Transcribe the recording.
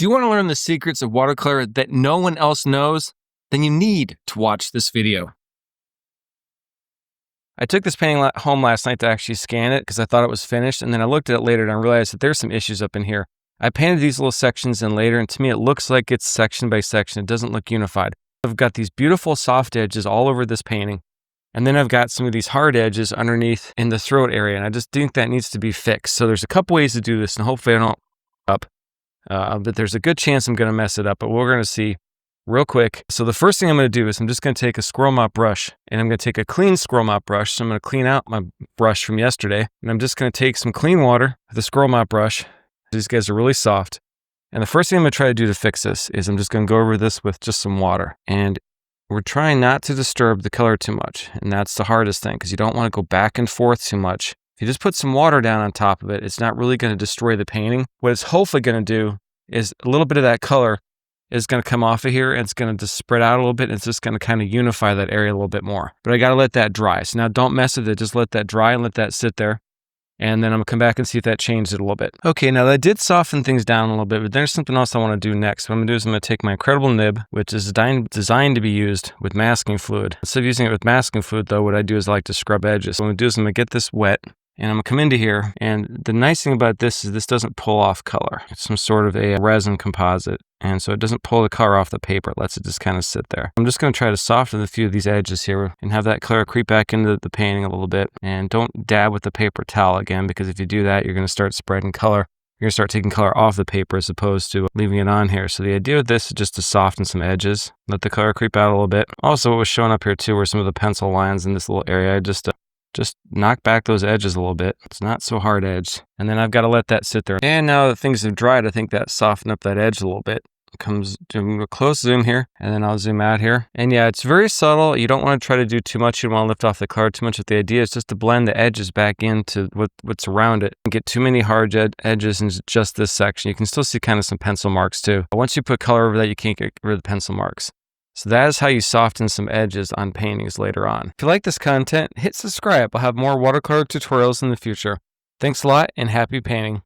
Do you want to learn the secrets of watercolor that no one else knows? Then you need to watch this video. I took this painting home last night to actually scan it because I thought it was finished, and then I looked at it later and I realized that there's some issues up in here. I painted these little sections in later, and to me it looks like it's section by section. It doesn't look unified. I've got these beautiful soft edges all over this painting, and then I've got some of these hard edges underneath in the throat area, and I just think that needs to be fixed. So there's a couple ways to do this, and hopefully I don't up. But there's a good chance I'm going to mess it up, but we're going to see real quick. So the first thing I'm going to do is I'm just going to take a squirrel mop brush, and I'm going to take a clean squirrel mop brush. So I'm going to clean out my brush from yesterday, and I'm just going to take some clean water with the squirrel mop brush. These guys are really soft. And the first thing I'm going to try to do to fix this is I'm just going to go over this with just some water. And we're trying not to disturb the color too much. And that's the hardest thing, because you don't want to go back and forth too much. If you just put some water down on top of it, it's not really going to destroy the painting. What it's hopefully going to do is a little bit of that color is going to come off of here, and it's going to just spread out a little bit, and it's just going to kind of unify that area a little bit more. But I got to let that dry. So now don't mess with it. Just let that dry and let that sit there. And then I'm going to come back and see if that changed it a little bit. Okay, now that did soften things down a little bit, but there's something else I want to do next. What I'm going to do is I'm going to take my incredible nib, which is designed to be used with masking fluid. Instead of using it with masking fluid, though, what I do is I like to scrub edges. So what I'm going to do is I'm going to get this wet, and I'm going to come into here. And the nice thing about this is this doesn't pull off color. It's some sort of a resin composite. And so it doesn't pull the color off the paper. It lets it just kind of sit there. I'm just going to try to soften a few of these edges here and have that color creep back into the painting a little bit. And don't dab with the paper towel again, because if you do that, you're going to start spreading color. You're going to start taking color off the paper as opposed to leaving it on here. So the idea of this is just to soften some edges, let the color creep out a little bit. Also, what was showing up here too were some of the pencil lines in this little area. I just knock back those edges a little bit. It's not so hard edged. And then I've got to let that sit there. And now that things have dried, I think that softened up that edge a little bit. Comes to a close zoom here, and then I'll zoom out here. And yeah, it's very subtle. You don't want to try to do too much. You don't want to lift off the color too much. But the idea is just to blend the edges back into what's around it. Don't get too many hard edges in just this section. You can still see kind of some pencil marks too. But once you put color over that, you can't get rid of the pencil marks. So that is how you soften some edges on paintings later on. If you like this content, hit subscribe. I'll have more watercolor tutorials in the future. Thanks a lot, and happy painting.